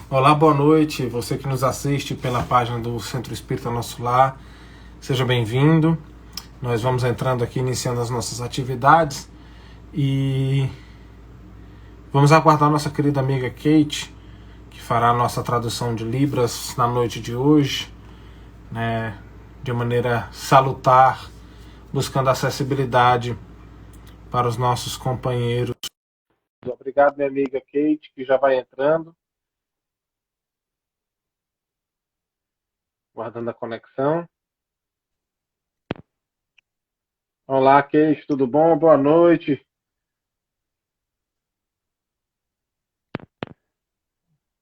Olá, boa noite. Você que nos assiste pela página do Centro Espírita Nosso Lar, seja bem-vindo. Nós vamos entrando aqui, iniciando as nossas atividades e vamos aguardar nossa querida amiga Kate, que fará a nossa tradução de Libras na noite de hoje, né, de maneira salutar, buscando acessibilidade para os nossos companheiros. Obrigado, minha amiga Kate, que já vai entrando. Guardando a conexão. Olá, Kate, tudo bom? Boa noite.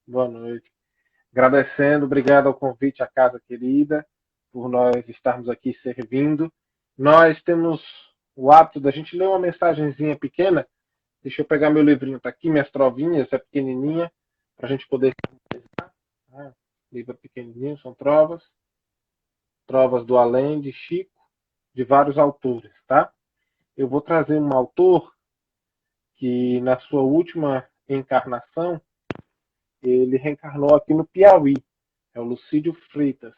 Boa noite. Agradecendo, obrigado ao convite à casa querida, por nós estarmos aqui servindo. Nós temos o hábito da gente ler uma mensagenzinha pequena. Deixa eu pegar meu livrinho, tá aqui, minhas trovinhas, é pequenininha, para a gente poder... livro pequenininho, são trovas. Trovas do Além, de Chico, de vários autores, tá? Eu vou trazer um autor que, na sua última encarnação, ele reencarnou aqui no Piauí. É o Lucídio Freitas.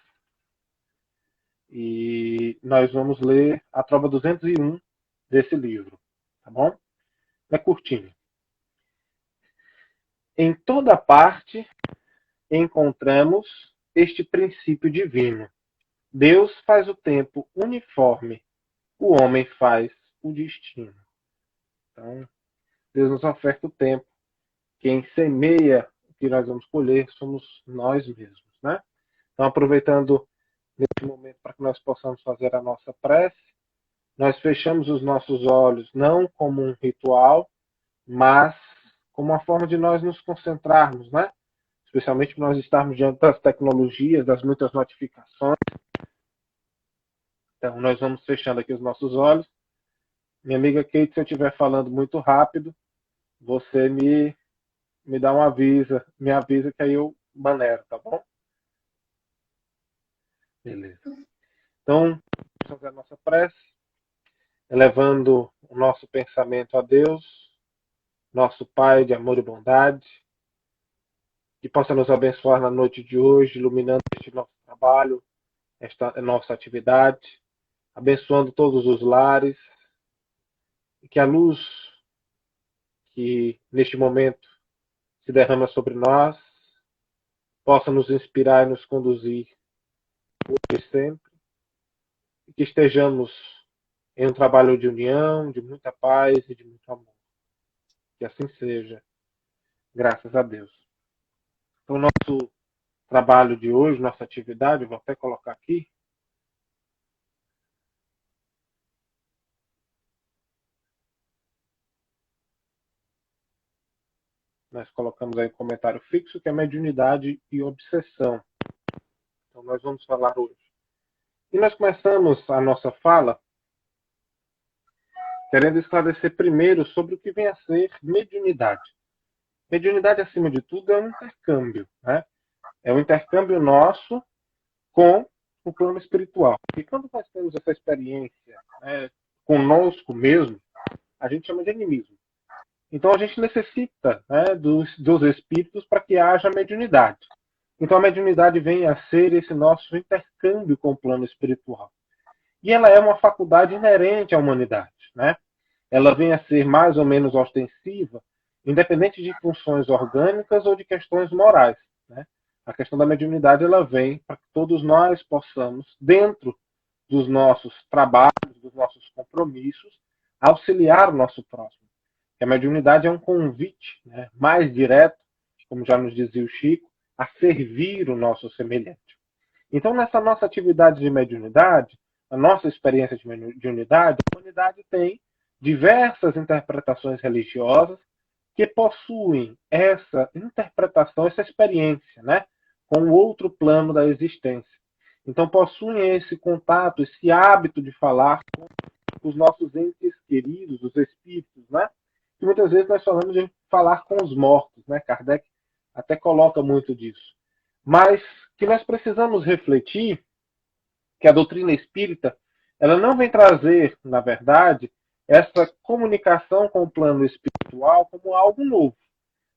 E nós vamos ler a Trova 201 desse livro, tá bom? É curtinho. Em toda parte encontramos este princípio divino. Deus faz o tempo uniforme, o homem faz o destino. Então, Deus nos oferta o tempo. Quem semeia o que nós vamos colher somos nós mesmos, né? Então, aproveitando nesse momento para que nós possamos fazer a nossa prece, nós fechamos os nossos olhos não como um ritual, mas como uma forma de nós nos concentrarmos, né? Especialmente para nós estarmos diante das tecnologias, das muitas notificações. Então, nós vamos fechando aqui os nossos olhos. Minha amiga Kate, se eu estiver falando muito rápido, você me dá um aviso, me avisa que aí eu maneiro, tá bom? Beleza. Então, vamos fazer a nossa prece, elevando o nosso pensamento a Deus, nosso Pai de amor e bondade, que possa nos abençoar na noite de hoje, iluminando este nosso trabalho, esta nossa atividade, abençoando todos os lares, e que a luz que neste momento se derrama sobre nós possa nos inspirar e nos conduzir hoje e sempre, e que estejamos em um trabalho de união, de muita paz e de muito amor. Que assim seja, graças a Deus. Então, nosso trabalho de hoje, nossa atividade, vou até colocar aqui. Nós colocamos aí um comentário fixo, que é mediunidade e obsessão. Então, nós vamos falar hoje. E nós começamos a nossa fala querendo esclarecer primeiro sobre o que vem a ser mediunidade. Mediunidade, acima de tudo, é um intercâmbio, né? É um intercâmbio nosso com o plano espiritual. E quando nós temos essa experiência, né, conosco mesmo, a gente chama de animismo. Então a gente necessita, né, dos espíritos para que haja mediunidade. Então a mediunidade vem a ser esse nosso intercâmbio com o plano espiritual. E ela é uma faculdade inerente à humanidade, né? Ela vem a ser mais ou menos ostensiva, independente de funções orgânicas ou de questões morais, né? A questão da mediunidade ela vem para que todos nós possamos, dentro dos nossos trabalhos, dos nossos compromissos, auxiliar o nosso próximo. A mediunidade é um convite, né, mais direto, como já nos dizia o Chico, a servir o nosso semelhante. Então, nessa nossa atividade de mediunidade, a nossa experiência de mediunidade, a humanidade tem diversas interpretações religiosas que possuem essa interpretação, essa experiência, né, com o outro plano da existência. Então, possuem esse contato, esse hábito de falar com os nossos entes queridos, os espíritos, né? Que muitas vezes nós falamos de falar com os mortos, né? Kardec até coloca muito disso. Mas que nós precisamos refletir que a doutrina espírita ela não vem trazer, na verdade, essa comunicação com o plano espiritual como algo novo.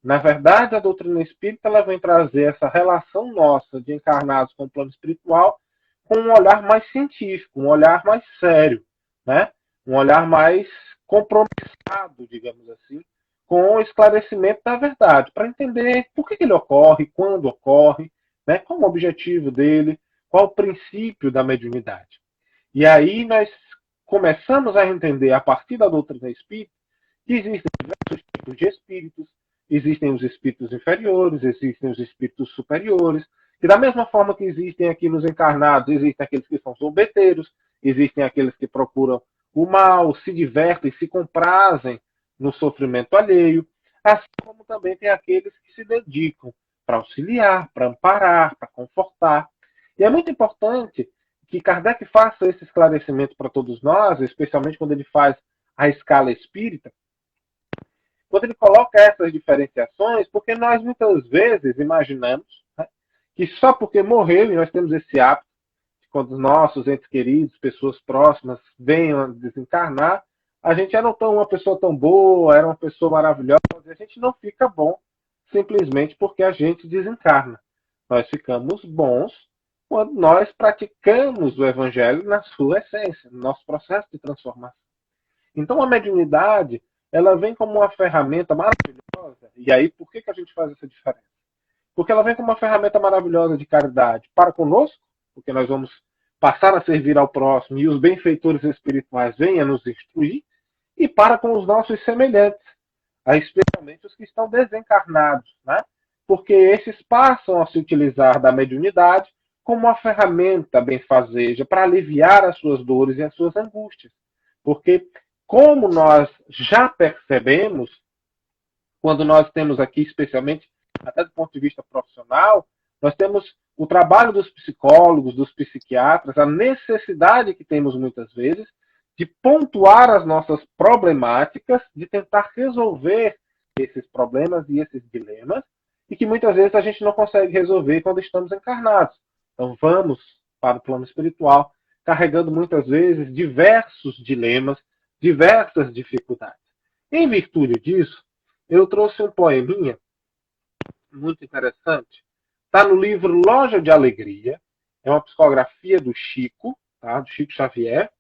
Na verdade, a doutrina espírita ela vem trazer essa relação nossa de encarnados com o plano espiritual com um olhar mais científico, um olhar mais sério, né? Um olhar mais compromissado, digamos assim, com o esclarecimento da verdade, para entender por que ele ocorre, quando ocorre, né? Qual o objetivo dele, qual o princípio da mediunidade. E aí nós começamos a entender, a partir da doutrina espírita, que existem diversos tipos de espíritos, existem os espíritos inferiores, existem os espíritos superiores, e da mesma forma que existem aqui nos encarnados, existem aqueles que são zombeteiros, existem aqueles que procuram o mal, se divertem, se comprazem no sofrimento alheio, assim como também tem aqueles que se dedicam para auxiliar, para amparar, para confortar. E é muito importante que Kardec faça esse esclarecimento para todos nós, especialmente quando ele faz a escala espírita, quando ele coloca essas diferenciações, porque nós muitas vezes imaginamos, né, que só porque morreu, e nós temos esse hábito, quando os nossos entes queridos, pessoas próximas, venham a desencarnar, a gente era uma pessoa tão boa, era uma pessoa maravilhosa, e a gente não fica bom simplesmente porque a gente desencarna. Nós ficamos bons quando nós praticamos o Evangelho na sua essência, no nosso processo de transformação. Então a mediunidade, ela vem como uma ferramenta maravilhosa. E aí, por que a gente faz essa diferença? Porque ela vem como uma ferramenta maravilhosa de caridade para conosco, porque nós vamos passar a servir ao próximo e os benfeitores espirituais venham a nos instruir, e para com os nossos semelhantes, especialmente os que estão desencarnados, né? Porque esses passam a se utilizar da mediunidade como uma ferramenta benfazeja para aliviar as suas dores e as suas angústias. Porque como nós já percebemos, quando nós temos aqui, especialmente, até do ponto de vista profissional, nós temos o trabalho dos psicólogos, dos psiquiatras, a necessidade que temos muitas vezes de pontuar as nossas problemáticas, de tentar resolver esses problemas e esses dilemas, e que muitas vezes a gente não consegue resolver quando estamos encarnados. Então vamos para o plano espiritual, carregando muitas vezes diversos dilemas, diversas dificuldades. Em virtude disso, eu trouxe um poeminha muito interessante. Está no livro Loja de Alegria. É uma psicografia do Chico, tá? Do Chico Xavier.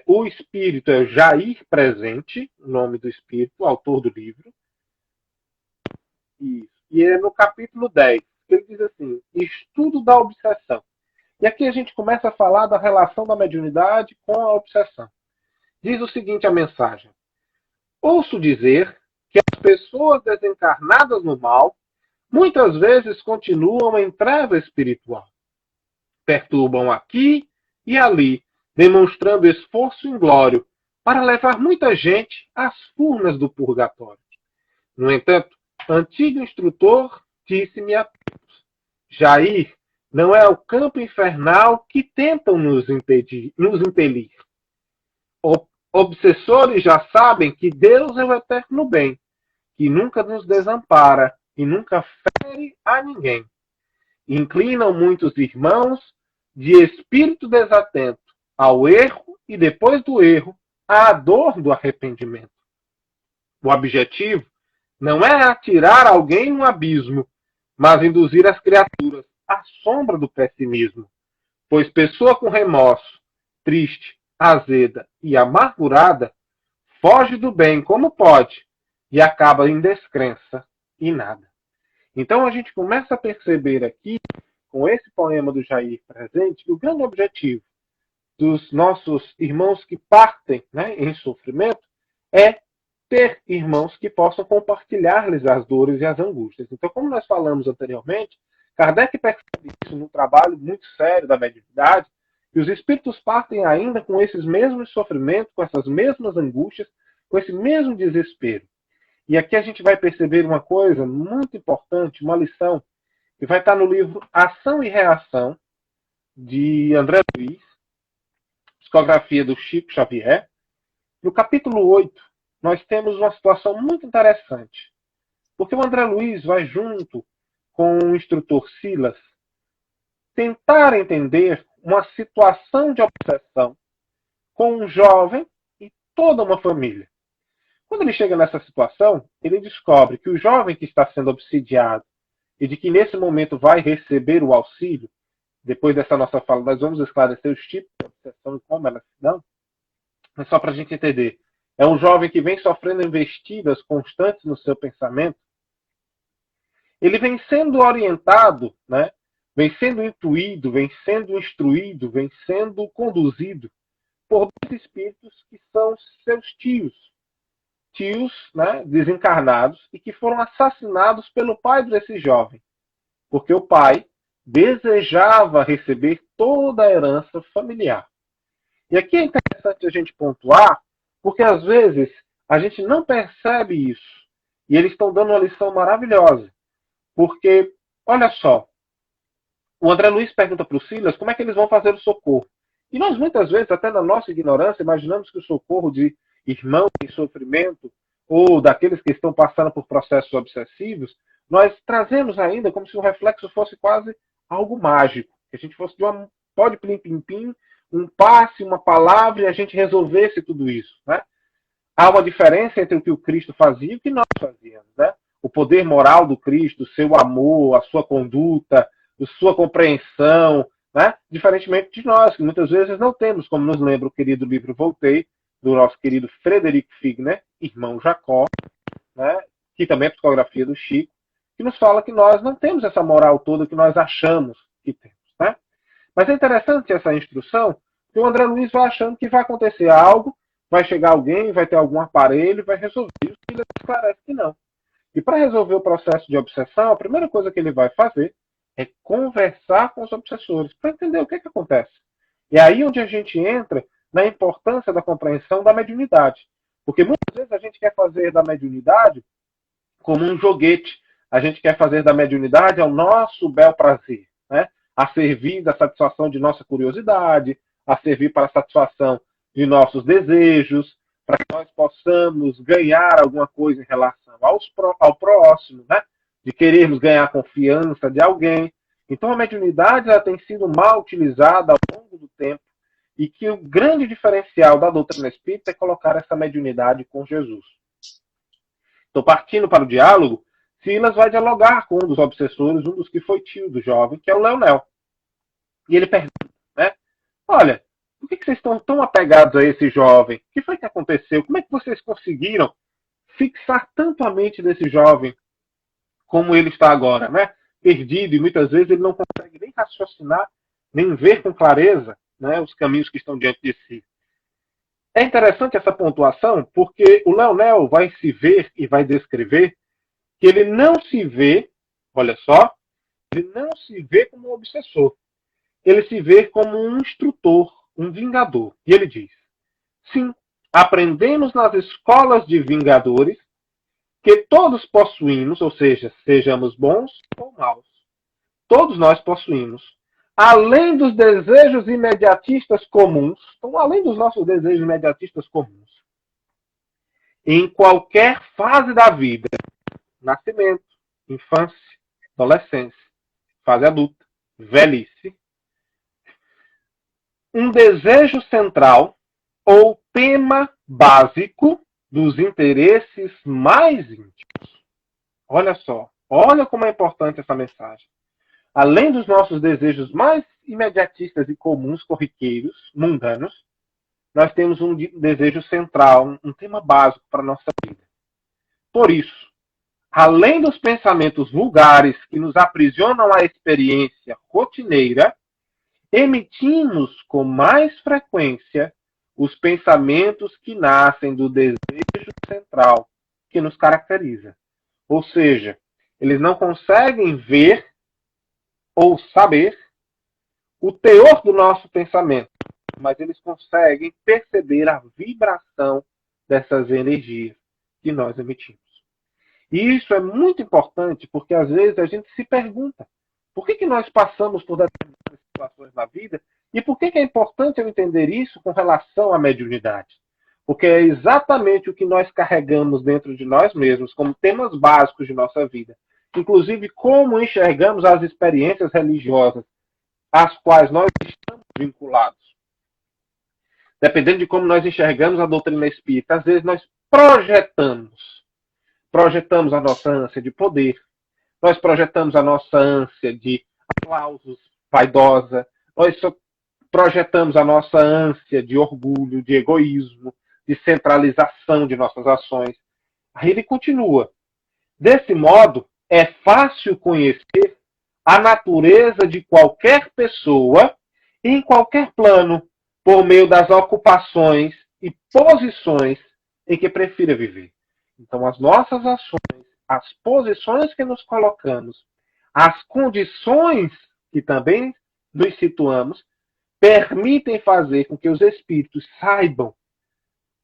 O espírito é Jair Presente, o nome do espírito, o autor do livro. Isso. E é no capítulo 10. Ele diz assim: estudo da obsessão. E aqui a gente começa a falar da relação da mediunidade com a obsessão. Diz o seguinte a mensagem: ouço dizer que as pessoas desencarnadas no mal muitas vezes continuam em treva espiritual. Perturbam aqui e ali, demonstrando esforço inglório para levar muita gente às furnas do purgatório. No entanto, antigo instrutor disse-me a todos: Jair, não é o campo infernal que tentam nos impelir. Obsessores já sabem que Deus é o eterno bem, que nunca nos desampara e nunca fere a ninguém. Inclinam muitos irmãos de espírito desatento ao erro e, depois do erro, à dor do arrependimento. O objetivo não é atirar alguém no abismo, mas induzir as criaturas à sombra do pessimismo. Pois pessoa com remorso, triste, azeda e amargurada, foge do bem como pode e acaba em descrença e nada. Então a gente começa a perceber aqui, com esse poema do Jair Presente, que o grande objetivo dos nossos irmãos que partem, né, em sofrimento é ter irmãos que possam compartilhar-lhes as dores e as angústias. Então, como nós falamos anteriormente, Kardec percebe isso num trabalho muito sério da mediunidade, e os espíritos partem ainda com esses mesmos sofrimentos, com essas mesmas angústias, com esse mesmo desespero. E aqui a gente vai perceber uma coisa muito importante, uma lição, que vai estar no livro Ação e Reação, de André Luiz, psicografia do Chico Xavier. No capítulo 8, nós temos uma situação muito interessante. Porque o André Luiz vai junto com o instrutor Silas tentar entender uma situação de obsessão com um jovem e toda uma família. Quando ele chega nessa situação, ele descobre que o jovem que está sendo obsidiado e de que nesse momento vai receber o auxílio, depois dessa nossa fala, nós vamos esclarecer os tipos de obsessão e como elas se dão, mas só para a gente entender. É um jovem que vem sofrendo investidas constantes no seu pensamento. Ele vem sendo orientado, né? Vem sendo intuído, vem sendo instruído, vem sendo conduzido por dois espíritos que são seus tios. Tios, né, desencarnados e que foram assassinados pelo pai desse jovem. Porque o pai desejava receber toda a herança familiar. E aqui é interessante a gente pontuar, porque às vezes a gente não percebe isso. E eles estão dando uma lição maravilhosa. Porque, olha só, o André Luiz pergunta para o Silas como é que eles vão fazer o socorro. E nós muitas vezes, até na nossa ignorância, imaginamos que o socorro de irmãos em sofrimento ou daqueles que estão passando por processos obsessivos, nós trazemos ainda como se o reflexo fosse quase algo mágico. Que a gente fosse de uma pó de plim-pim-pim, um passe, uma palavra e a gente resolvesse tudo isso. Né? Há uma diferença entre o que o Cristo fazia e o que nós fazíamos. Né? O poder moral do Cristo, o seu amor, a sua conduta, a sua compreensão, né? Diferentemente de nós, que muitas vezes não temos, como nos lembra o querido livro Voltei, do nosso querido Frederic Figner, irmão Jacó, né? Que também é psicografia do Chico, que nos fala que nós não temos essa moral toda que nós achamos que temos. Né? Mas é interessante essa instrução, que o André Luiz vai achando que vai acontecer algo, vai chegar alguém, vai ter algum aparelho, vai resolver. E ele esclarece que não. E para resolver o processo de obsessão, a primeira coisa que ele vai fazer é conversar com os obsessores, para entender o que acontece. E é aí onde a gente entra na importância da compreensão da mediunidade. Porque muitas vezes a gente quer fazer da mediunidade como um joguete. A gente quer fazer da mediunidade ao nosso bel prazer, né? A servir da satisfação de nossa curiosidade, a servir para a satisfação de nossos desejos, para que nós possamos ganhar alguma coisa em relação ao próximo, né? De querermos ganhar a confiança de alguém. Então a mediunidade ela tem sido mal utilizada ao longo do tempo e que o grande diferencial da doutrina espírita é colocar essa mediunidade com Jesus. Então, partindo para o diálogo, Silas vai dialogar com um dos obsessores, um dos que foi tio do jovem, que é o Leonel. E ele pergunta, né? Olha, por que vocês estão tão apegados a esse jovem? O que foi que aconteceu? Como é que vocês conseguiram fixar tanto a mente desse jovem como ele está agora, né? Perdido, e muitas vezes ele não consegue nem raciocinar, nem ver com clareza, né, os caminhos que estão diante de si. É interessante essa pontuação, porque o Leonel vai se ver e vai descrever que ele não se vê, olha só, ele não se vê como um obsessor. Ele se vê como um instrutor, um vingador. E ele diz, sim, aprendemos nas escolas de vingadores que todos possuímos, ou seja, sejamos bons ou maus. Todos nós possuímos, além dos desejos imediatistas comuns, então, além dos nossos desejos imediatistas comuns, em qualquer fase da vida, nascimento, infância, adolescência, fase adulta, velhice, um desejo central ou tema básico dos interesses mais íntimos. Olha só, olha como é importante essa mensagem. Além dos nossos desejos mais imediatistas e comuns, corriqueiros, mundanos, nós temos um desejo central, um tema básico para a nossa vida. Por isso, além dos pensamentos vulgares que nos aprisionam à experiência rotineira, emitimos com mais frequência os pensamentos que nascem do desejo central que nos caracteriza. Ou seja, eles não conseguem ver ou saber o teor do nosso pensamento, mas eles conseguem perceber a vibração dessas energias que nós emitimos. E isso é muito importante porque às vezes a gente se pergunta por que nós passamos por determinadas situações na vida e por que é importante eu entender isso com relação à mediunidade. Porque é exatamente o que nós carregamos dentro de nós mesmos como temas básicos de nossa vida. Inclusive como enxergamos as experiências religiosas às quais nós estamos vinculados. Dependendo de como nós enxergamos a doutrina espírita, às vezes nós projetamos. Projetamos a nossa ânsia de poder, nós projetamos a nossa ânsia de aplausos vaidosa, nós projetamos a nossa ânsia de orgulho, de egoísmo, de centralização de nossas ações. Aí ele continua. Desse modo, é fácil conhecer a natureza de qualquer pessoa em qualquer plano, por meio das ocupações e posições em que prefira viver. Então, as nossas ações, as posições que nos colocamos, as condições que também nos situamos, permitem fazer com que os espíritos saibam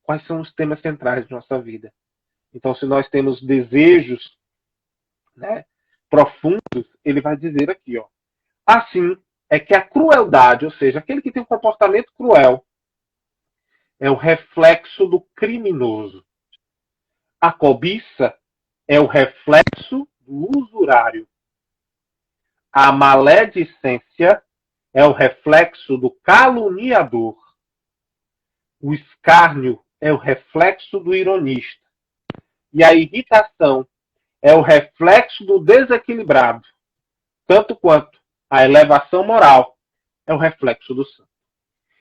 quais são os temas centrais de nossa vida. Então, se nós temos desejos, né, profundos, ele vai dizer aqui, ó. Assim é que a crueldade, ou seja, aquele que tem um comportamento cruel, é o reflexo do criminoso. A cobiça é o reflexo do usurário. A maledicência é o reflexo do caluniador. O escárnio é o reflexo do ironista. E a irritação é o reflexo do desequilibrado, tanto quanto a elevação moral é o reflexo do santo.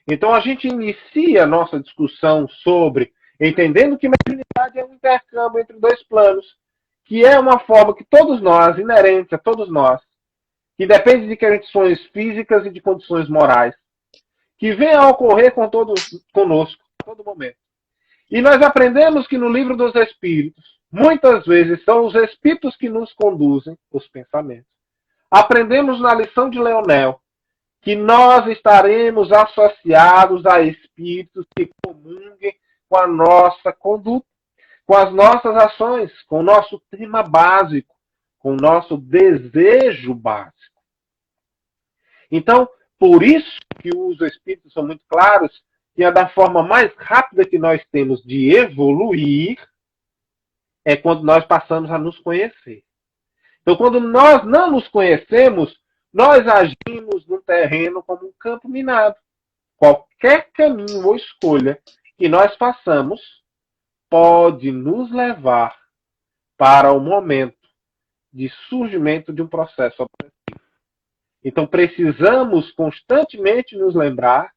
Então a gente inicia a nossa discussão sobre, entendendo que mediunidade é um intercâmbio entre dois planos, que é uma forma que todos nós, inerente a todos nós, que depende de condições físicas e de condições morais, que vem a ocorrer com todos conosco, a todo momento. E nós aprendemos que no livro dos Espíritos, muitas vezes são os Espíritos que nos conduzem os pensamentos. Aprendemos na lição de Leonel que nós estaremos associados a Espíritos que comunguem com a nossa conduta, com as nossas ações, com o nosso tema básico, com o nosso desejo básico. Então, por isso que os Espíritos são muito claros, que é da forma mais rápida que nós temos de evoluir é quando nós passamos a nos conhecer. Então, quando nós não nos conhecemos, nós agimos num terreno como um campo minado. Qualquer caminho ou escolha que nós façamos pode nos levar para o momento de surgimento de um processo operativo. Então, precisamos constantemente nos lembrar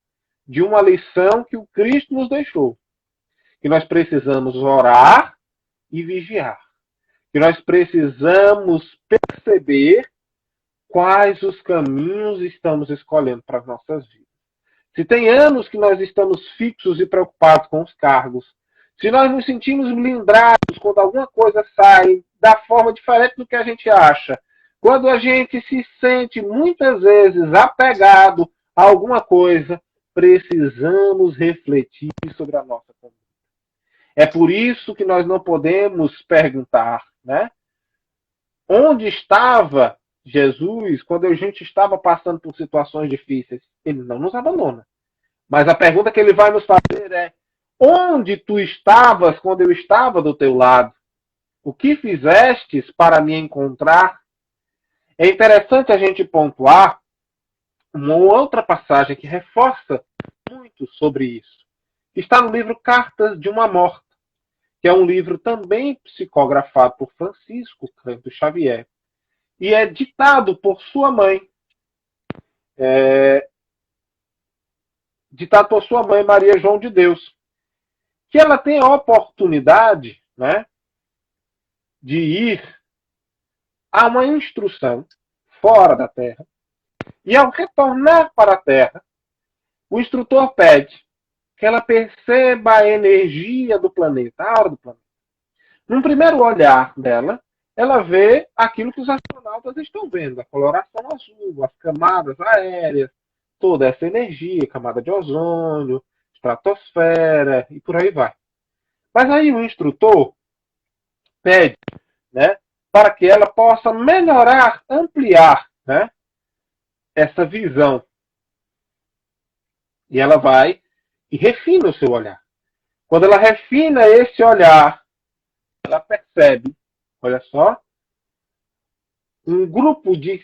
de uma lição que o Cristo nos deixou. Que nós precisamos orar e vigiar. Que nós precisamos perceber quais os caminhos estamos escolhendo para as nossas vidas. Se tem anos que nós estamos fixos e preocupados com os cargos, se nós nos sentimos blindados quando alguma coisa sai da forma diferente do que a gente acha, quando a gente se sente muitas vezes apegado a alguma coisa, precisamos refletir sobre a nossa conduta. É por isso que nós não podemos perguntar, né? Onde estava Jesus quando a gente estava passando por situações difíceis? Ele não nos abandona. Mas a pergunta que ele vai nos fazer é: onde tu estavas quando eu estava do teu lado? O que fizestes para me encontrar? É interessante a gente pontuar uma outra passagem que reforça muito sobre isso. Está no livro Cartas de uma Morta, que é um livro também psicografado por Francisco Cândido Xavier, e é ditado por sua mãe. Ditado por sua mãe, Maria João de Deus. Que ela tem a oportunidade, né, de ir a uma instrução fora da Terra. E ao retornar para a Terra, o instrutor pede que ela perceba a energia do planeta, a aura do planeta. Num primeiro olhar dela, ela vê aquilo que os astronautas estão vendo, a coloração azul, as camadas aéreas, toda essa energia, camada de ozônio, estratosfera e por aí vai. Mas aí o instrutor pede, né, para que ela possa melhorar, ampliar, né, essa visão. E ela vai e refina o seu olhar. Quando ela refina esse olhar, ela percebe, olha só, um grupo de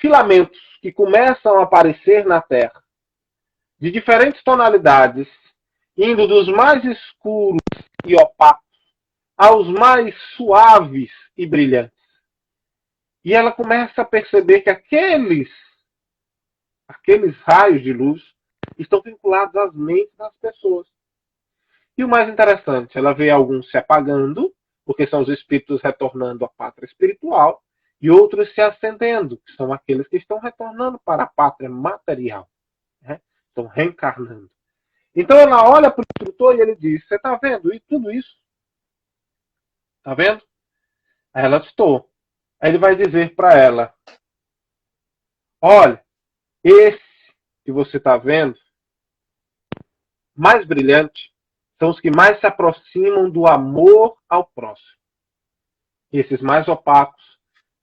filamentos que começam a aparecer na Terra, de diferentes tonalidades, indo dos mais escuros e opacos aos mais suaves e brilhantes. E ela começa a perceber que aqueles raios de luz estão vinculados às mentes das pessoas. E o mais interessante, ela vê alguns se apagando, porque são os espíritos retornando à pátria espiritual, e outros se acendendo, que são aqueles que estão retornando para a pátria material. Né? Estão reencarnando. Então ela olha para o instrutor e ele diz, você está vendo e tudo isso? Está vendo? Aí ela estou. Aí ele vai dizer para ela, olha, esse que você está vendo, mais brilhante, são os que mais se aproximam do amor ao próximo. Esses mais opacos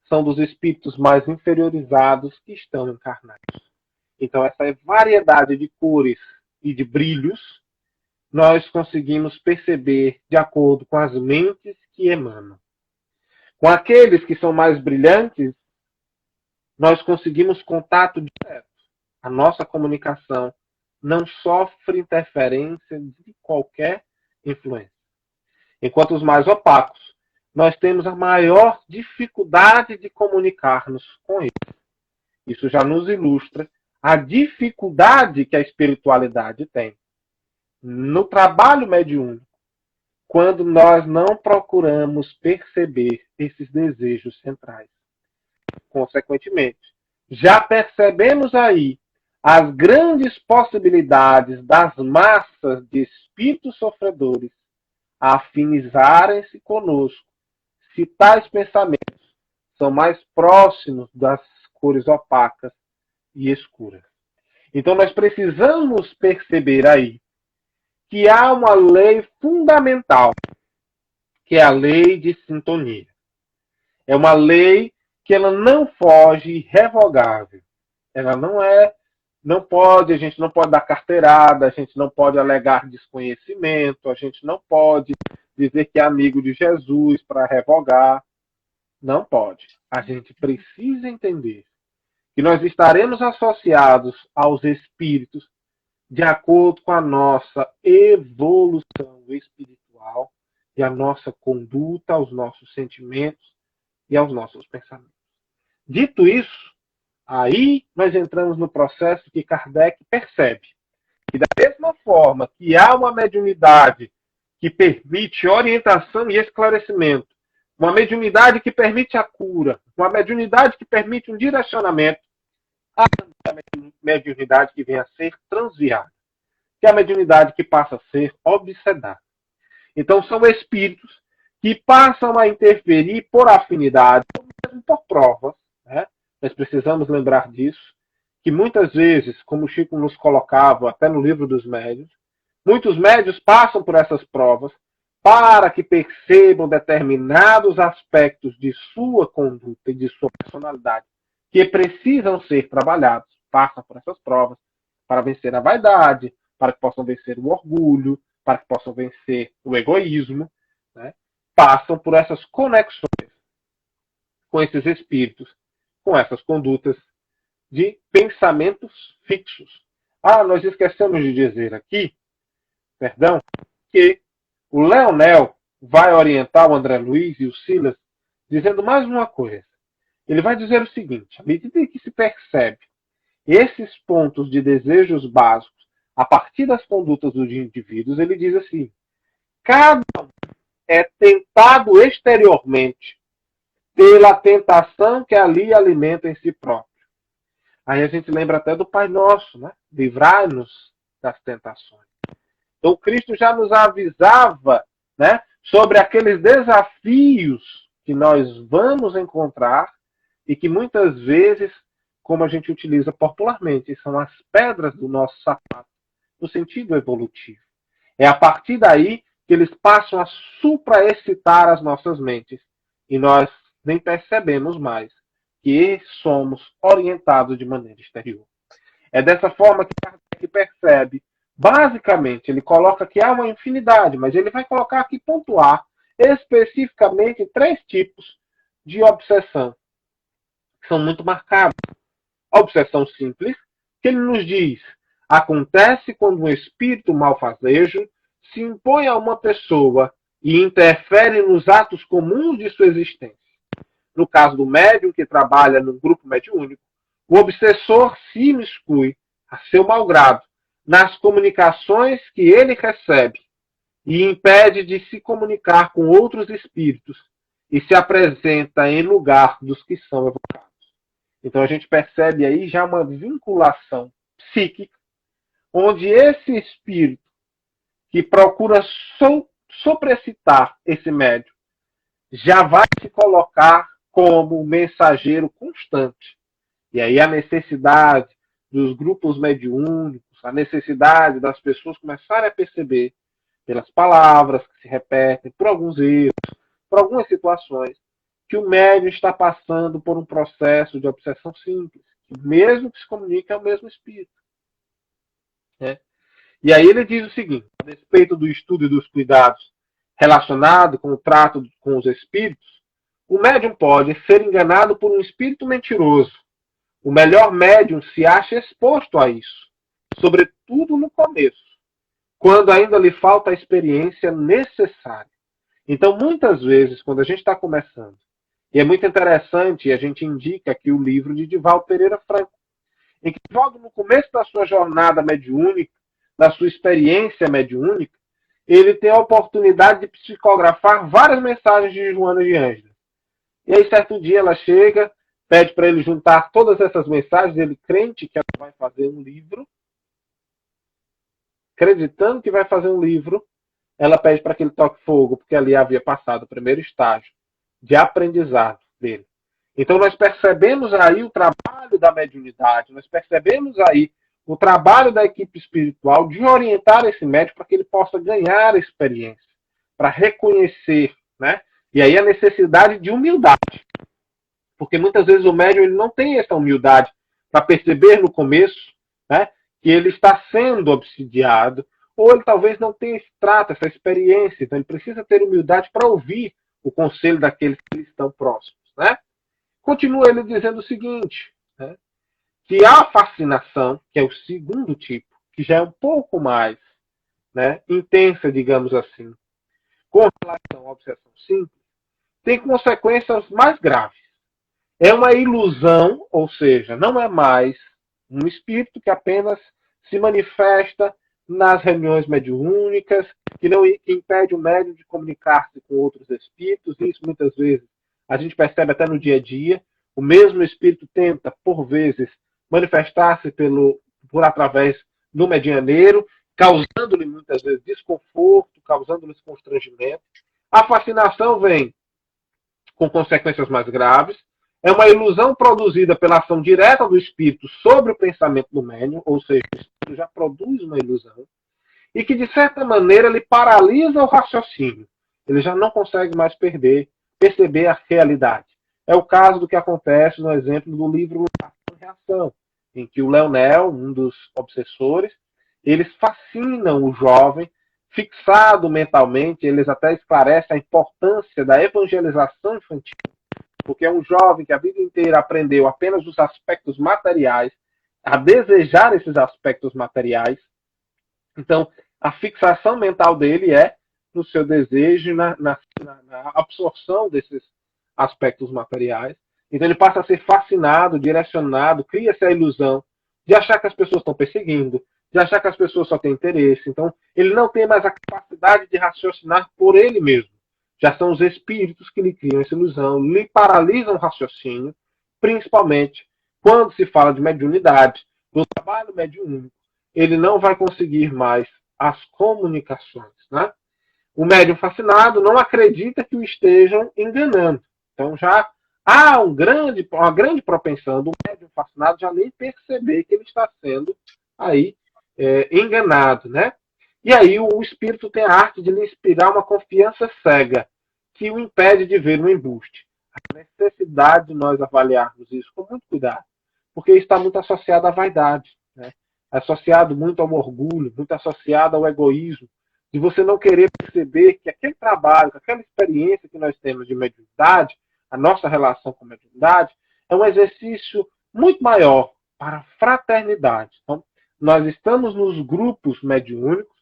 são dos espíritos mais inferiorizados que estão encarnados. Então, essa variedade de cores e de brilhos, nós conseguimos perceber de acordo com as mentes que emanam. Com aqueles que são mais brilhantes, nós conseguimos contato direto. A nossa comunicação não sofre interferência de qualquer influência. Enquanto os mais opacos, nós temos a maior dificuldade de comunicar-nos com eles. Isso já nos ilustra a dificuldade que a espiritualidade tem no trabalho mediúnico, quando nós não procuramos perceber esses desejos centrais. Consequentemente, já percebemos aí as grandes possibilidades das massas de espíritos sofredores a afinizarem-se conosco, se tais pensamentos são mais próximos das cores opacas e escuras. Então nós precisamos perceber aí que há uma lei fundamental, que é a lei de sintonia. É uma lei que ela não foge irrevogável. Ela a gente não pode dar carteirada, a gente não pode alegar desconhecimento, a gente não pode dizer que é amigo de Jesus para revogar. Não pode. A gente precisa entender que nós estaremos associados aos espíritos de acordo com a nossa evolução espiritual e a nossa conduta, aos nossos sentimentos e aos nossos pensamentos. Dito isso, aí nós entramos no processo que Kardec percebe. Que da mesma forma que há uma mediunidade que permite orientação e esclarecimento, uma mediunidade que permite a cura, uma mediunidade que permite um direcionamento, há a mediunidade que vem a ser transviada, que é a mediunidade que passa a ser obsedada. Então são espíritos que passam a interferir por afinidade, ou mesmo por provas, né? Nós precisamos lembrar disso, que muitas vezes, como o Chico nos colocava até no livro dos médiuns, muitos médiuns passam por essas provas para que percebam determinados aspectos de sua conduta e de sua personalidade que precisam ser trabalhados. Passam por essas provas para vencer a vaidade, para que possam vencer o orgulho, para que possam vencer o egoísmo. Né? Passam por essas conexões com esses espíritos, com essas condutas de pensamentos fixos. Nós esquecemos de dizer aqui, perdão, que o Leonel vai orientar o André Luiz e o Silas dizendo mais uma coisa. Ele vai dizer o seguinte, à medida que se percebe esses pontos de desejos básicos a partir das condutas dos indivíduos, ele diz assim, cada um é tentado exteriormente pela tentação que ali alimenta em si próprio. Aí a gente lembra até do Pai Nosso, né? Livrai-nos das tentações. Então Cristo já nos avisava, né, sobre aqueles desafios que nós vamos encontrar e que muitas vezes, como a gente utiliza popularmente, são as pedras do nosso sapato, no sentido evolutivo. É a partir daí que eles passam a supraexcitar as nossas mentes e nós nem percebemos mais que somos orientados de maneira exterior. É dessa forma que Kardec percebe. Basicamente, ele coloca que há uma infinidade, mas ele vai colocar aqui, pontuar especificamente 3 tipos de obsessão, que são muito marcados. A obsessão simples, que ele nos diz, acontece quando um espírito malfazejo se impõe a uma pessoa e interfere nos atos comuns de sua existência. No caso do médium que trabalha num grupo mediúnico, o obsessor se imiscui, a seu malgrado, nas comunicações que ele recebe e impede de se comunicar com outros espíritos e se apresenta em lugar dos que são evocados. Então a gente percebe aí já uma vinculação psíquica, onde esse espírito que procura soprecitar esse médium já vai se colocar como mensageiro constante. E aí a necessidade dos grupos mediúnicos, a necessidade das pessoas começarem a perceber pelas palavras que se repetem, por alguns erros, por algumas situações, que o médium está passando por um processo de obsessão simples. Mesmo que se comunique é o mesmo espírito. Né? E aí ele diz o seguinte, a respeito do estudo e dos cuidados relacionados com o trato com os espíritos, o médium pode ser enganado por um espírito mentiroso. O melhor médium se acha exposto a isso, sobretudo no começo, quando ainda lhe falta a experiência necessária. Então, muitas vezes, quando a gente está começando, e é muito interessante, e a gente indica aqui o livro de Divaldo Pereira Franco, em que Divaldo, no começo da sua jornada mediúnica, da sua experiência mediúnica, ele tem a oportunidade de psicografar várias mensagens de Joana de Ângela. E aí, certo dia, ela chega, pede para ele juntar todas essas mensagens, ele crente que ela vai fazer um livro, acreditando que vai fazer um livro, ela pede para que ele toque fogo, porque ali havia passado o primeiro estágio de aprendizado dele. Então nós percebemos aí o trabalho da mediunidade, nós percebemos aí o trabalho da equipe espiritual de orientar esse médium para que ele possa ganhar experiência, para reconhecer, né? E aí a necessidade de humildade. Porque muitas vezes o médium ele não tem essa humildade para perceber no começo, né, que ele está sendo obsidiado, ou ele talvez não tenha esse trato, essa experiência. Então ele precisa ter humildade para ouvir o conselho daqueles que estão próximos. Né? Continua ele dizendo o seguinte, né, que a fascinação, que é o segundo tipo, que já é um pouco mais, né, intensa, digamos assim, com relação à obsessão simples, tem consequências mais graves. É uma ilusão, ou seja, não é mais um espírito que apenas se manifesta nas reuniões mediúnicas, que não impede o médium de comunicar-se com outros espíritos. Isso muitas vezes a gente percebe até no dia a dia. O mesmo espírito tenta, por vezes, manifestar-se por através do medianeiro, causando-lhe muitas vezes desconforto, causando-lhe constrangimento. A fascinação vem com consequências mais graves. É uma ilusão produzida pela ação direta do espírito sobre o pensamento do médium, ou seja, o espírito já produz uma ilusão, e que, de certa maneira, ele paralisa o raciocínio. Ele já não consegue mais perceber a realidade. É o caso do que acontece no exemplo do livro Ação e Reação, em que o Leonel, um dos obsessores, eles fascinam o jovem, fixado mentalmente, eles até esclarecem a importância da evangelização infantil, porque é um jovem que a vida inteira aprendeu apenas os aspectos materiais, a desejar esses aspectos materiais. Então, a fixação mental dele é no seu desejo, na absorção desses aspectos materiais. Então, ele passa a ser fascinado, direcionado, cria-se a ilusão de achar que as pessoas estão perseguindo, de achar que as pessoas só têm interesse. Então, ele não tem mais a capacidade de raciocinar por ele mesmo. Já são os espíritos que lhe criam essa ilusão, lhe paralisam o raciocínio, principalmente quando se fala de mediunidade, do trabalho mediúnico, ele não vai conseguir mais as comunicações. Né? O médium fascinado não acredita que o estejam enganando. Então já há uma grande propensão do médium fascinado já nem perceber que ele está sendo aí enganado. Né? E aí o espírito tem a arte de lhe inspirar uma confiança cega, que o impede de ver um embuste. A necessidade de nós avaliarmos isso com muito cuidado, porque está muito associado à vaidade, né? Associado muito ao orgulho, muito associado ao egoísmo, de você não querer perceber que aquele trabalho, aquela experiência que nós temos de mediunidade, a nossa relação com a mediunidade, é um exercício muito maior para a fraternidade. Então, nós estamos nos grupos mediúnicos,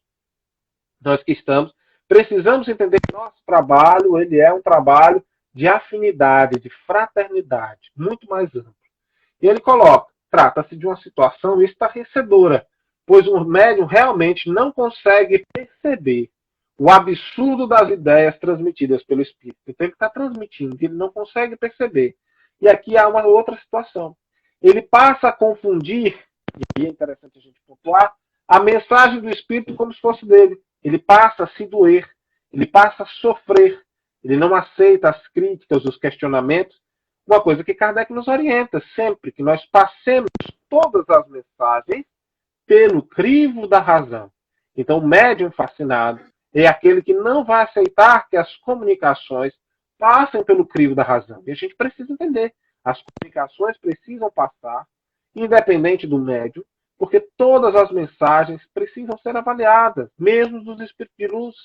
nós que estamos precisamos entender que nosso trabalho ele é um trabalho de afinidade, de fraternidade, muito mais amplo. E ele coloca, trata-se de uma situação estarrecedora, pois o médium realmente não consegue perceber o absurdo das ideias transmitidas pelo espírito. Então ele está transmitindo, ele não consegue perceber. E aqui há uma outra situação. Ele passa a confundir, e é interessante a gente pontuar, a mensagem do espírito como se fosse dele. Ele passa a se doer, ele passa a sofrer, ele não aceita as críticas, os questionamentos. Uma coisa que Kardec nos orienta sempre, que nós passemos todas as mensagens pelo crivo da razão. Então, o médium fascinado é aquele que não vai aceitar que as comunicações passem pelo crivo da razão. E a gente precisa entender. As comunicações precisam passar, independente do médium, porque todas as mensagens precisam ser avaliadas, mesmo dos espíritos de luz.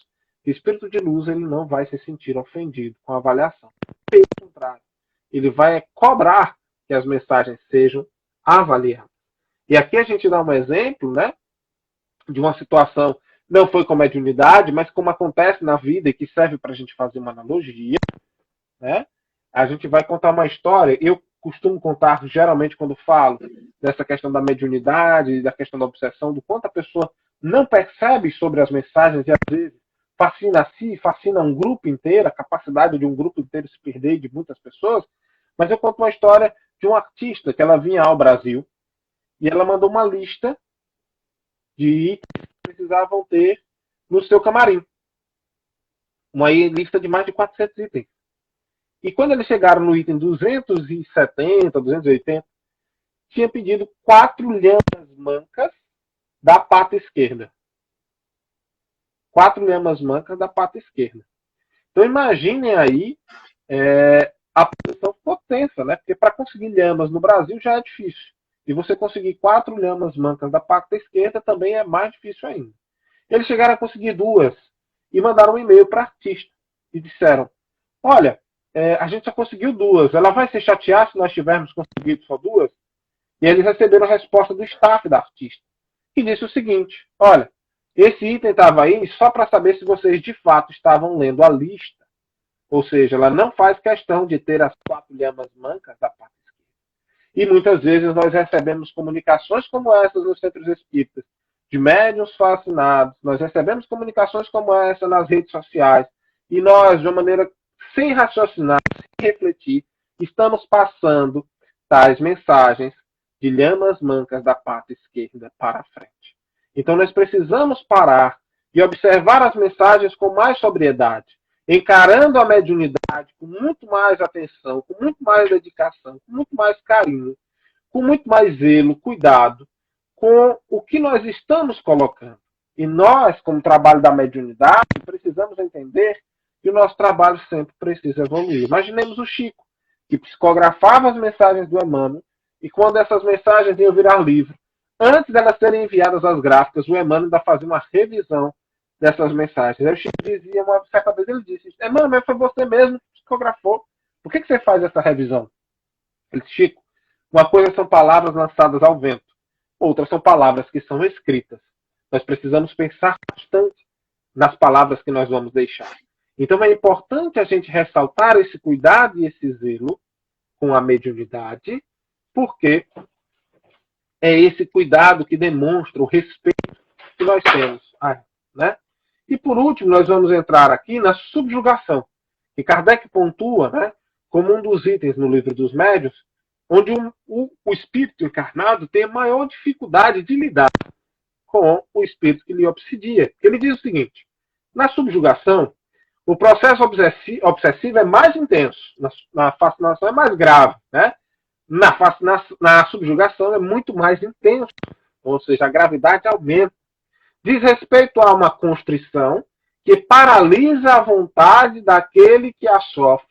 O espírito de luz ele não vai se sentir ofendido com a avaliação. Pelo contrário, ele vai cobrar que as mensagens sejam avaliadas. E aqui a gente dá um exemplo, né, de uma situação, não foi com mediunidade, mas como acontece na vida e que serve para a gente fazer uma analogia, né? A gente vai contar uma história. Eu costumo contar, geralmente, quando falo dessa questão da mediunidade, da questão da obsessão, do quanto a pessoa não percebe sobre as mensagens e, às vezes, fascina a si, fascina um grupo inteiro, a capacidade de um grupo inteiro se perder de muitas pessoas. Mas eu conto uma história de uma artista que ela vinha ao Brasil e ela mandou uma lista de itens que precisavam ter no seu camarim. Uma lista de mais de 400 itens. E quando eles chegaram no item 270, 280, tinha pedido 4 lhamas mancas da pata esquerda. 4 lhamas mancas da pata esquerda. Então imaginem aí, a posição ficou tensa, né? Porque para conseguir lhamas no Brasil já é difícil. E você conseguir 4 lhamas mancas da pata esquerda também é mais difícil ainda. Eles chegaram a conseguir 2 e mandaram um e-mail para a artista. E disseram, olha, a gente só conseguiu 2. Ela vai se chatear se nós tivermos conseguido só 2? E eles receberam a resposta do staff da artista, que disse o seguinte, olha, esse item estava aí só para saber se vocês de fato estavam lendo a lista. Ou seja, ela não faz questão de ter as 4 lhamas mancas da parte esquerda. E muitas vezes nós recebemos comunicações como essas nos centros espíritas, de médiuns fascinados, nós recebemos comunicações como essa nas redes sociais, e nós, de uma maneira sem raciocinar, sem refletir, estamos passando tais mensagens de lhamas mancas da parte esquerda para a frente. Então nós precisamos parar e observar as mensagens com mais sobriedade, encarando a mediunidade com muito mais atenção, com muito mais dedicação, com muito mais carinho, com muito mais zelo, cuidado com o que nós estamos colocando. E nós, como trabalho da mediunidade, precisamos entender que o nosso trabalho sempre precisa evoluir. Imaginemos o Chico, que psicografava as mensagens do Emmanuel, e quando essas mensagens iam virar livro, antes delas serem enviadas às gráficas, o Emmanuel ainda fazia uma revisão dessas mensagens. Aí o Chico dizia, uma certa vez ele disse, Emmanuel, foi você mesmo que psicografou. Por que você faz essa revisão? Ele disse, Chico, uma coisa são palavras lançadas ao vento, outras são palavras que são escritas. Nós precisamos pensar bastante nas palavras que nós vamos deixar. Então é importante a gente ressaltar esse cuidado e esse zelo com a mediunidade, porque é esse cuidado que demonstra o respeito que nós temos. Né? E por último, nós vamos entrar aqui na subjugação, que Kardec pontua, né, como um dos itens no Livro dos Médiuns, onde o espírito encarnado tem a maior dificuldade de lidar com o espírito que lhe obsidia. Ele diz o seguinte, na subjugação, o processo obsessivo é mais intenso, na fascinação é mais grave, né? Na subjugação é muito mais intenso, ou seja, a gravidade aumenta. Diz respeito a uma constrição que paralisa a vontade daquele que a sofre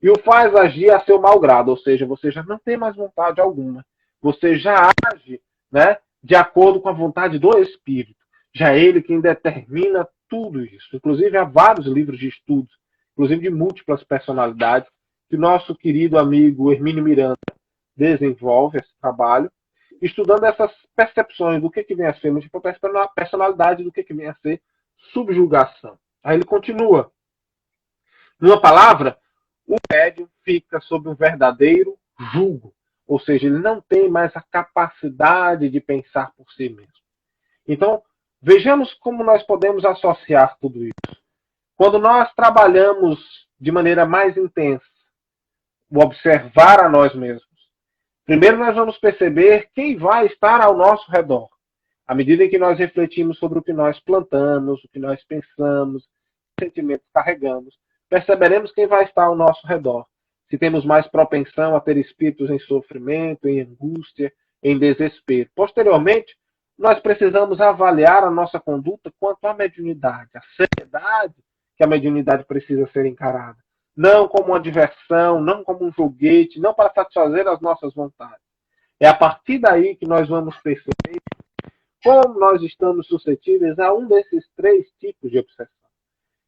e o faz agir a seu malgrado, ou seja, você já não tem mais vontade alguma. Você já age, né, de acordo com a vontade do Espírito. Já é ele quem determina tudo isso. Inclusive, há vários livros de estudos, inclusive de múltiplas personalidades, que o nosso querido amigo Hermínio Miranda desenvolve esse trabalho, estudando essas percepções do que vem a ser múltipla personalidade, do que vem a ser subjugação. Aí ele continua. Numa palavra, o médium fica sob um verdadeiro jugo, ou seja, ele não tem mais a capacidade de pensar por si mesmo. Então, vejamos como nós podemos associar tudo isso. Quando nós trabalhamos de maneira mais intensa, o observar a nós mesmos, primeiro nós vamos perceber quem vai estar ao nosso redor. À medida em que nós refletimos sobre o que nós plantamos, o que nós pensamos, os sentimentos que carregamos, perceberemos quem vai estar ao nosso redor. Se temos mais propensão a ter espíritos em sofrimento, em angústia, em desespero. Posteriormente, nós precisamos avaliar a nossa conduta quanto à mediunidade, a seriedade que a mediunidade precisa ser encarada. Não como uma diversão, não como um joguete, não para satisfazer as nossas vontades. É a partir daí que nós vamos perceber como nós estamos suscetíveis a um desses três tipos de obsessão.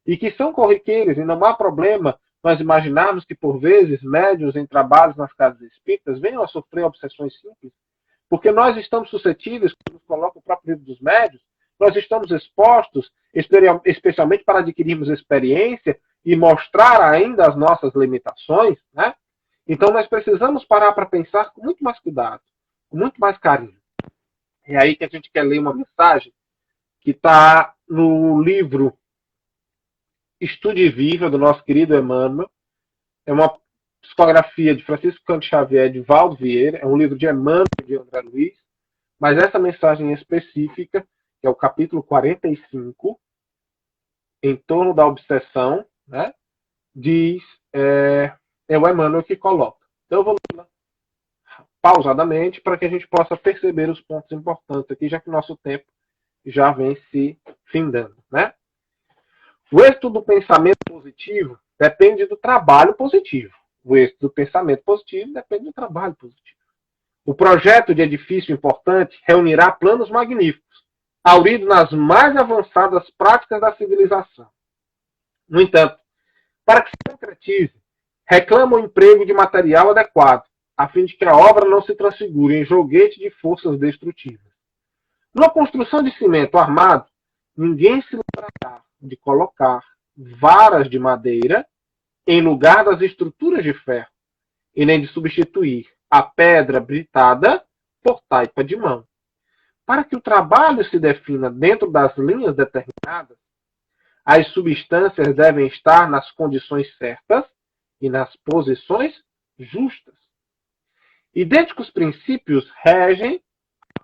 E que são corriqueiros, e não há problema nós imaginarmos que, por vezes, médiuns em trabalhos nas casas espíritas venham a sofrer obsessões simples, porque nós estamos suscetíveis, como nos coloca o próprio livro dos médiuns, nós estamos expostos, especialmente para adquirirmos experiência e mostrar ainda as nossas limitações, né? Então nós precisamos parar para pensar com muito mais cuidado, com muito mais carinho. É aí que a gente quer ler uma mensagem que está no livro Estude Viva, do nosso querido Emmanuel. É uma psicografia de Francisco Canto Xavier, de Valdo Vieira. É um livro de Emmanuel e de André Luiz. Mas essa mensagem específica, que é o capítulo 45, em torno da obsessão, né, diz, é o Emmanuel que coloca. Então eu vou ler pausadamente para que a gente possa perceber os pontos importantes aqui, já que o nosso tempo já vem se findando, né? O êxito do pensamento positivo depende do trabalho positivo. O êxito do pensamento positivo depende do trabalho positivo. O projeto de edifício importante reunirá planos magníficos, hauridos nas mais avançadas práticas da civilização. No entanto, para que se concretize, reclama o emprego de material adequado, a fim de que a obra não se transfigure em joguete de forças destrutivas. Numa construção de cimento armado, ninguém se lembrará de colocar varas de madeira em lugar das estruturas de ferro, e nem de substituir a pedra britada por taipa de mão. Para que o trabalho se defina dentro das linhas determinadas, as substâncias devem estar nas condições certas e nas posições justas. Idênticos princípios regem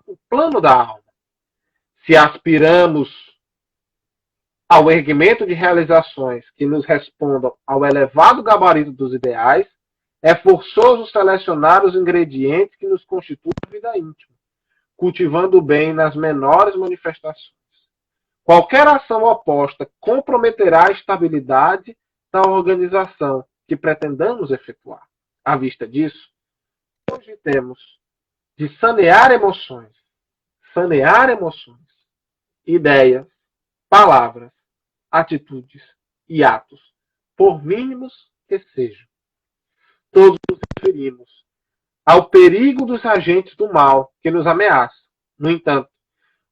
o plano da alma. Se aspiramos ao erguimento de realizações que nos respondam ao elevado gabarito dos ideais, é forçoso selecionar os ingredientes que nos constituem a vida íntima, cultivando o bem nas menores manifestações. Qualquer ação oposta comprometerá a estabilidade da organização que pretendamos efetuar. À vista disso, hoje temos de sanear emoções, ideias, palavras, atitudes e atos, por mínimos que sejam. Todos nos referimos ao perigo dos agentes do mal que nos ameaçam. No entanto,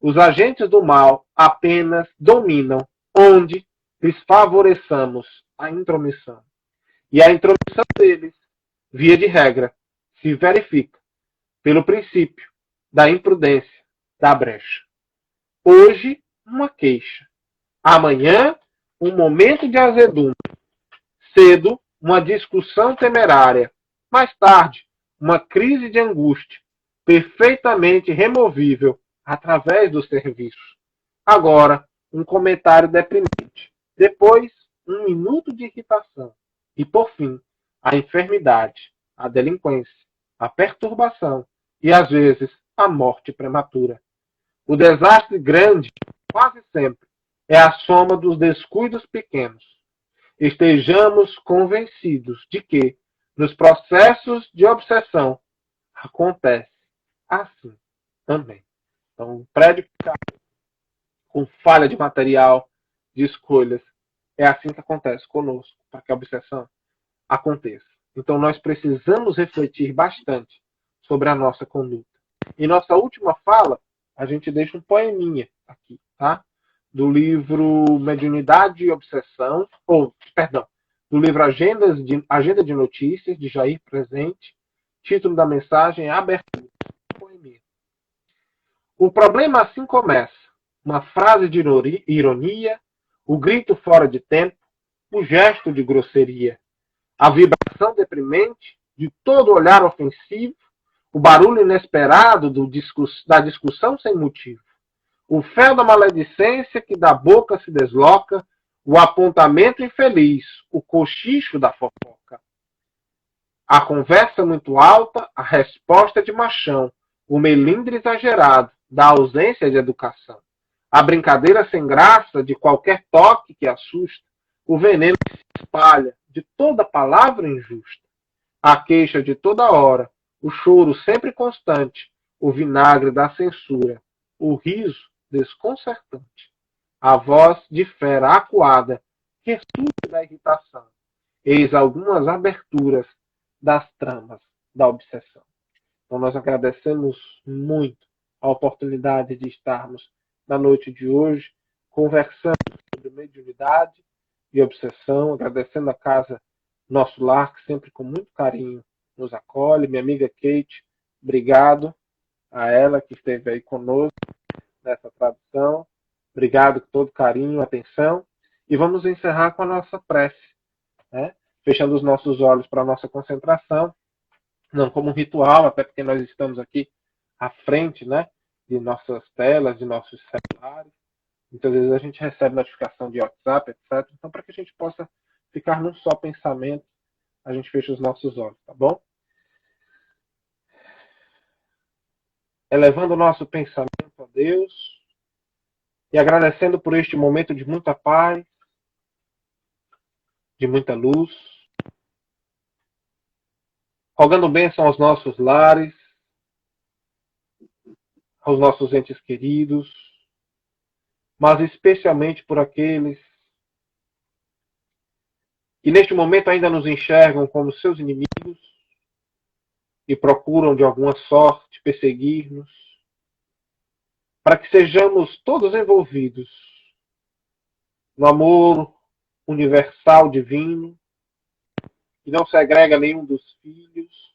os agentes do mal apenas dominam onde lhes favoreçamos a intromissão. E a intromissão deles, via de regra, se verifica pelo princípio da imprudência, da brecha. Hoje, uma queixa. Amanhã, um momento de azedume. Cedo, uma discussão temerária. Mais tarde, uma crise de angústia, perfeitamente removível através do serviço. Agora, um comentário deprimente. Depois, um minuto de irritação. E, por fim, a enfermidade, a delinquência, a perturbação e, às vezes, a morte prematura. O desastre grande, quase sempre, é a soma dos descuidos pequenos. Estejamos convencidos de que, nos processos de obsessão, acontece assim também. Então, um prédio com falha de material, de escolhas, é assim que acontece conosco, para que a obsessão aconteça. Então, nós precisamos refletir bastante sobre a nossa conduta. Em nossa última fala, a gente deixa um poeminha aqui, tá? do livro Mediunidade e Obsessão, do livro Agenda de Notícias, de Jair Presente. Título da mensagem: Abertura. O problema assim começa. Uma frase de ironia, o grito fora de tempo, o gesto de grosseria, a vibração deprimente de todo olhar ofensivo, o barulho inesperado da discussão sem motivo, o fel da maledicência que da boca se desloca, o apontamento infeliz, o cochicho da fofoca. A conversa muito alta, a resposta de machão, o melindre exagerado da ausência de educação, a brincadeira sem graça de qualquer toque que assusta, o veneno que se espalha de toda palavra injusta, a queixa de toda hora, o choro sempre constante, o vinagre da censura, o riso desconcertante, a voz de fera acuada, ressurge da irritação. Eis algumas aberturas das tramas da obsessão. Então nós agradecemos muito a oportunidade de estarmos na noite de hoje conversando sobre mediunidade e obsessão, agradecendo a casa Nosso Lar, que sempre com muito carinho nos acolhe. Minha amiga Kate, obrigado a ela que esteve aí conosco nessa tradução. Obrigado com todo carinho, atenção. E vamos encerrar com a nossa prece, né? Fechando os nossos olhos para a nossa concentração, não como um ritual, até porque nós estamos aqui à frente, né, de nossas telas, de nossos celulares. Muitas vezes a gente recebe notificação de WhatsApp, etc. Então, para que a gente possa ficar num só pensamento, a gente fecha os nossos olhos, tá bom? Elevando o nosso pensamento a Deus e agradecendo por este momento de muita paz, de muita luz, rogando bênção aos nossos lares, aos nossos entes queridos, mas especialmente por aqueles que neste momento ainda nos enxergam como seus inimigos e procuram de alguma sorte perseguir-nos, para que sejamos todos envolvidos no amor universal divino, que não segrega nenhum dos filhos,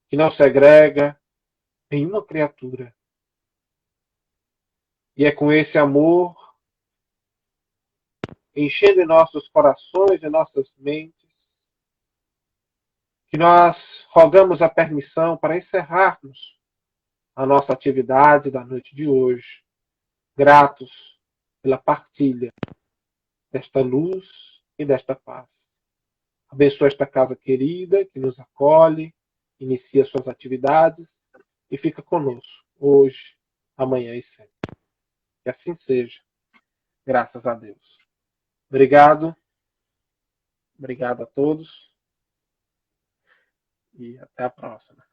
que não segrega nenhuma criatura. E é com esse amor, enchendo em nossos corações e nossas mentes, que nós rogamos a permissão para encerrarmos a nossa atividade da noite de hoje, gratos pela partilha desta luz e desta paz. Abençoa esta casa querida que nos acolhe, inicia suas atividades e fica conosco hoje, amanhã e sempre. Que assim seja, graças a Deus. Obrigado a todos e até a próxima.